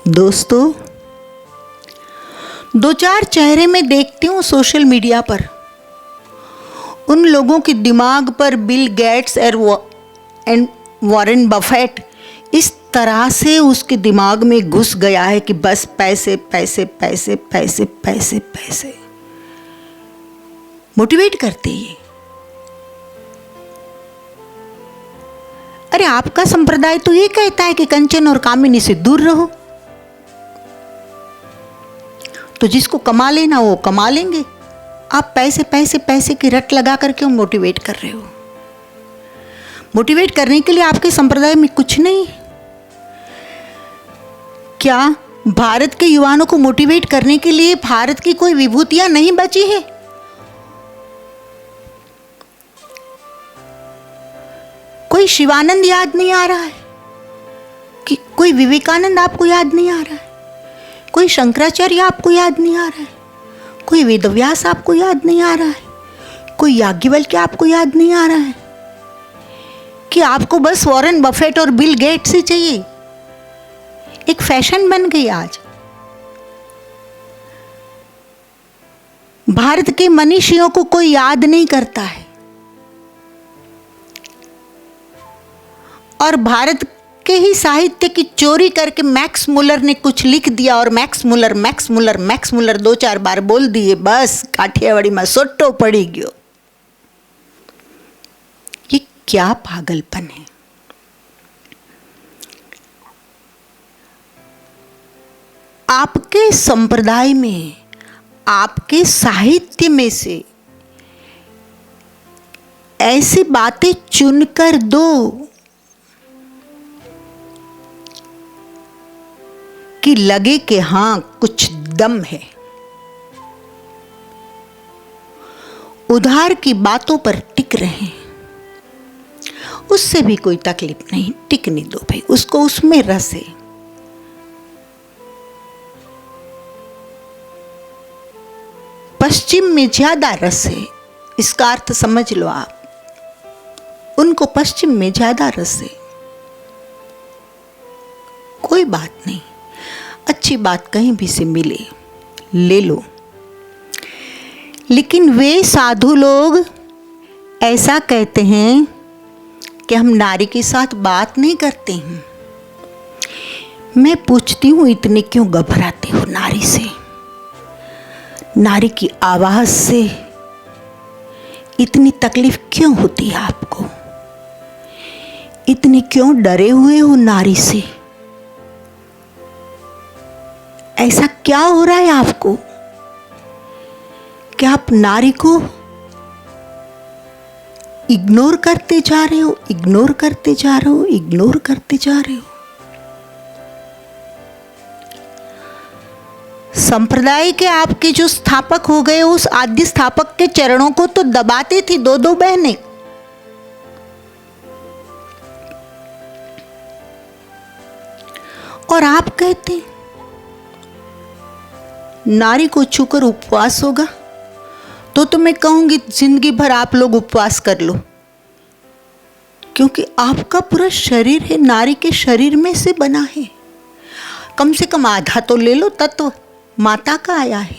दोस्तों, दो चार चेहरे मैं देखती हूँ सोशल मीडिया पर। उन लोगों के दिमाग पर Bill Gates and Warren Buffett इस तरह से उसके दिमाग में घुस गया है कि बस पैसे पैसे पैसे पैसे पैसे पैसे मोटिवेट करते ही। अरे आपका संप्रदाय तो ये कहता है कि कंचन और कामिनी से दूर रहो, तो जिसको कमा लेना वो कमा लेंगे। आप पैसे पैसे पैसे की रट लगा कर क्यों मोटिवेट कर रहे हो? मोटिवेट करने के लिए आपके संप्रदाय में कुछ नहीं। क्या भारत के युवाओं को मोटिवेट करने के लिए भारत की कोई विभूतियां नहीं बची है? कोई शिवानंद याद नहीं आ रहा है कि कोई विवेकानंद आपको याद नहीं आ रहा है? कोई शंकराचार्य आपको याद नहीं आ रहा है? कोई वेदव्यास आपको याद नहीं आ रहा है? कोई याज्ञवल्क्य आपको याद नहीं आ रहा है? कि आपको बस वॉरेन बफेट और बिल गेट्स ही चाहिए? एक फैशन बन गई आज। भारत के मनीषियों को कोई याद नहीं करता है और भारत के ही साहित्य की चोरी करके मैक्स मुलर ने कुछ लिख दिया और मैक्स मुलर दो चार बार बोल दिए, बस काठियावाड़ी में सोटो पड़ी गयो। ये क्या पागलपन है? आपके संप्रदाय में, आपके साहित्य में से ऐसी बातें चुनकर दो कि लगे कि हाँ कुछ दम है। उधार की बातों पर टिक रहे हैं, उससे भी कोई तकलीफ नहीं, टिकने दो भाई, उसको उसमें रस है। पश्चिम में ज्यादा रस है, इसका अर्थ समझ लो आप। उनको पश्चिम में ज्यादा रस है। कोई बात नहीं, अच्छी बात कहीं भी से मिले ले लो। लेकिन वे साधु लोग ऐसा कहते हैं कि हम नारी के साथ बात नहीं करते हैं। मैं पूछती हूँ, इतने क्यों घबराते हो नारी से? नारी की आवाज से इतनी तकलीफ क्यों होती है आपको? इतने क्यों डरे हुए हो नारी से? ऐसा क्या हो रहा है आपको कि आप नारी को इग्नोर करते जा रहे हो, इग्नोर करते जा रहे हो, इग्नोर करते जा रहे हो? संप्रदाय के आपके जो स्थापक हो गए, उस आद्य स्थापक के चरणों को तो दबाती थी दो दो बहनें। और आप कहते नारी को छूकर उपवास होगा, तो मैं कहूंगी जिंदगी भर आप लोग उपवास कर लो, क्योंकि आपका पूरा शरीर है नारी के शरीर में से बना है। कम से कम आधा तो ले लो, तत्व माता का आया है।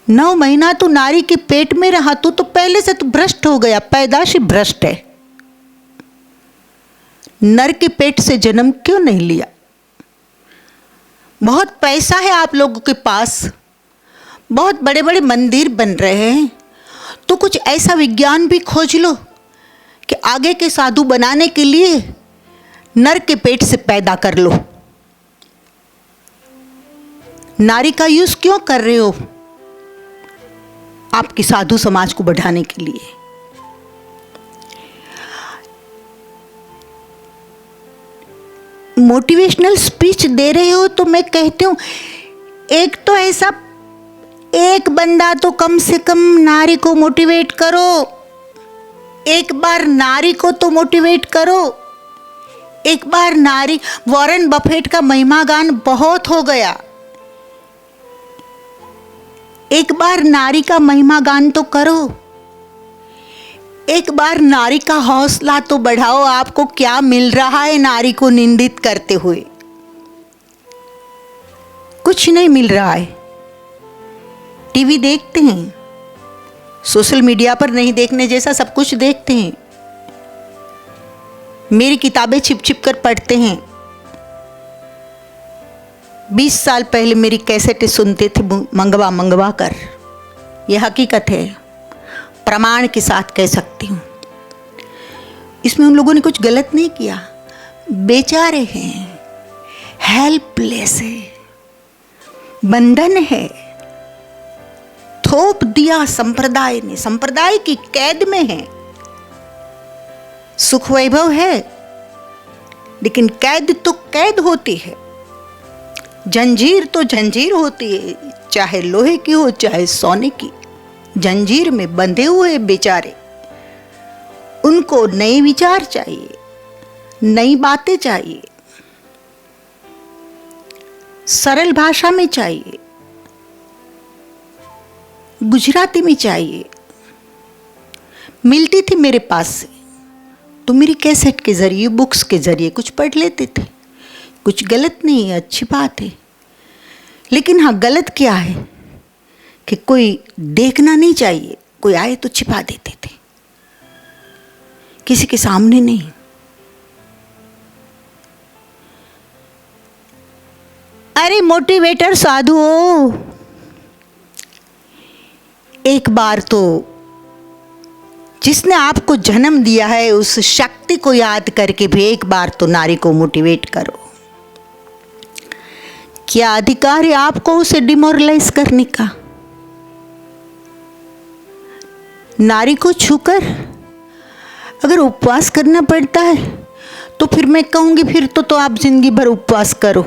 9 महीना तो नारी के पेट में रहा, तो पहले से तो भ्रष्ट हो गया, पैदाशी भ्रष्ट है। नर के पेट से जन्म क्यों नहीं लिया? बहुत पैसा है आप लोगों के पास, बहुत बड़े बड़े मंदिर बन रहे हैं, तो कुछ ऐसा विज्ञान भी खोज लो कि आगे के साधु बनाने के लिए नर के पेट से पैदा कर लो। नारी का यूज क्यों कर रहे हो आपकी साधु समाज को बढ़ाने के लिए? मोटिवेशनल स्पीच दे रहे हो तो मैं कहती हूँ, एक तो ऐसा एक बंदा तो कम से कम नारी को मोटिवेट करो। एक बार नारी को तो मोटिवेट करो। एक बार नारी, वॉरेन बफेट का महिमा गान बहुत हो गया, एक बार नारी का महिमा गान तो करो। एक बार नारी का हौसला तो बढ़ाओ। आपको क्या मिल रहा है नारी को निंदित करते हुए? कुछ नहीं मिल रहा है। टीवी देखते हैं, सोशल मीडिया पर नहीं देखने जैसा सब कुछ देखते हैं। मेरी किताबें छिप छिप कर पढ़ते हैं। 20 साल पहले मेरी कैसेटें सुनते थे मंगवा मंगवा कर। यह हकीकत है, प्रमाण के साथ कह सकती हूँ। इसमें उन लोगों ने कुछ गलत नहीं किया। बेचारे हैं, हेल्पलेस है, बंधन है, थोप दिया संप्रदाय ने, संप्रदाय की कैद में है। सुख वैभव है, लेकिन कैद तो कैद होती है, जंजीर तो जंजीर होती है, चाहे लोहे की हो चाहे सोने की। जंजीर में बंधे हुए बेचारे, उनको नए विचार चाहिए, नई बातें चाहिए, सरल भाषा में चाहिए, गुजराती में चाहिए। मिलती थी मेरे पास से तो मेरी कैसेट के जरिए, बुक्स के जरिए कुछ पढ़ लेते थे। कुछ गलत नहीं है, अच्छी बात है। लेकिन हाँ, गलत क्या है कि कोई देखना नहीं चाहिए, कोई आए तो छिपा देते थे, किसी के सामने नहीं। अरे मोटिवेटर साधुओं, एक बार तो जिसने आपको जन्म दिया है उस शक्ति को याद करके भी एक बार तो नारी को मोटिवेट करो। क्या अधिकार है आपको उसे डिमोरलाइज करने का? नारी को छूकर अगर उपवास करना पड़ता है तो फिर मैं कहूंगी फिर तो आप जिंदगी भर उपवास करो,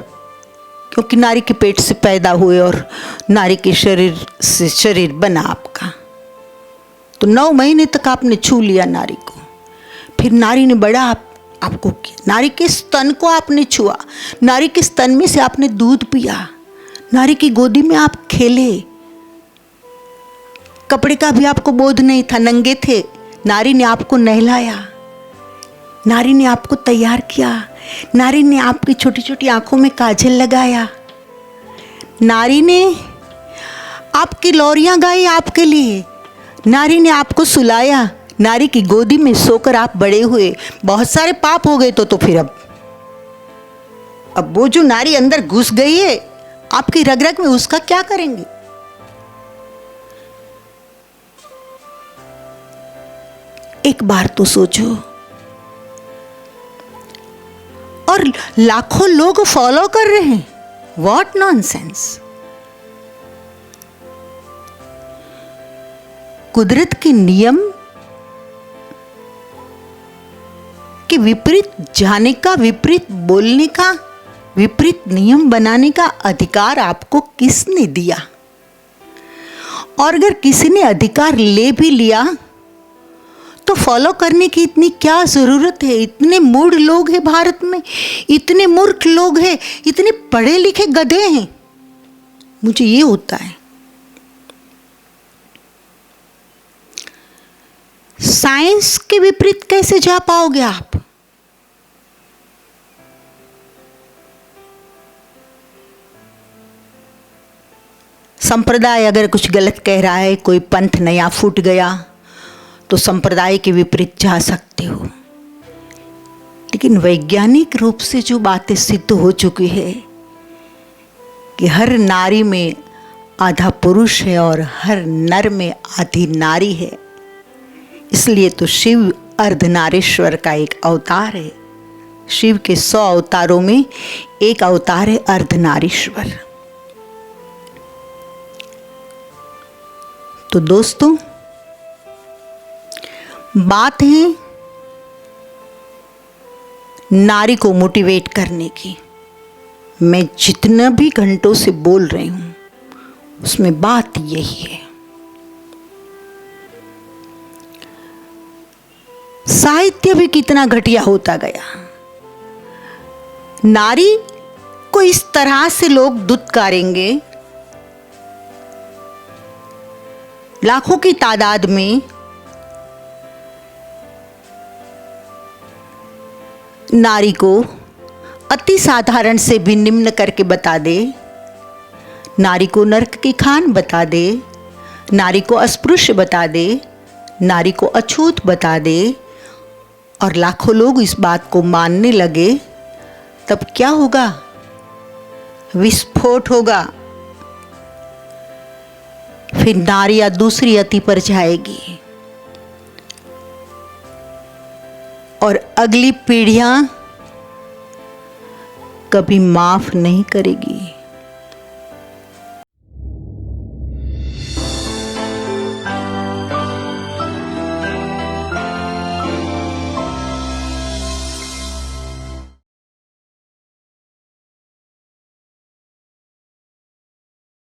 क्योंकि नारी के पेट से पैदा हुए और नारी के शरीर से शरीर बना आपका। तो 9 महीने तक आपने छू लिया नारी को, फिर नारी ने बड़ा आपको किया, नारी के स्तन को आपने छुआ, नारी के स्तन में से आपने दूध पिया, नारी की गोदी में आप खेले, कपड़े का भी आपको बोध नहीं था, नंगे थे, नारी ने आपको नहलाया, नारी ने आपको तैयार किया, नारी ने आपकी छोटी छोटी आंखों में काजल लगाया, नारी ने आपकी लोरियां गाई आपके लिए, नारी ने आपको सुलाया, नारी की गोदी में सोकर आप बड़े हुए। बहुत सारे पाप हो गए तो फिर अब वो जो नारी अंदर घुस गई है आपकी रग रग में, उसका क्या करेंगे? एक बार तो सोचो। और लाखों लोग फॉलो कर रहे हैं, व्हाट नॉनसेंस। कुदरत के नियम के विपरीत जाने का, विपरीत बोलने का, विपरीत नियम बनाने का अधिकार आपको किसने दिया? और अगर किसी ने अधिकार ले भी लिया तो फॉलो करने की इतनी क्या जरूरत है? इतने मूढ़ लोग हैं भारत में, इतने मूर्ख लोग हैं, इतने पढ़े लिखे गधे हैं। मुझे ये होता है, साइंस के विपरीत कैसे जा पाओगे आप? संप्रदाय अगर कुछ गलत कह रहा है, कोई पंथ नया फूट गया तो संप्रदाय के विपरीत जा सकते हो, लेकिन वैज्ञानिक रूप से जो बातें सिद्ध हो चुकी है कि हर नारी में आधा पुरुष है और हर नर में आधी नारी है, इसलिए तो शिव अर्धनारीश्वर का एक अवतार है। शिव के 100 अवतारों में एक अवतार है अर्धनारीश्वर। तो दोस्तों, बात है नारी को मोटिवेट करने की। मैं जितना भी घंटों से बोल रही हूं उसमें बात यही है। साहित्य भी कितना घटिया होता गया। नारी को इस तरह से लोग दुत्कारेंगे, लाखों की तादाद में नारी को अति साधारण से भी निम्न करके बता दे नारी को नर्क की खान बता दे, नारी को अस्पृश्य बता दे, नारी को अछूत बता दे और लाखों लोग इस बात को मानने लगे, तब क्या होगा? विस्फोट होगा। फिर नारियां दूसरी अति पर जाएगी और अगली पीढ़ियां कभी माफ नहीं करेगी।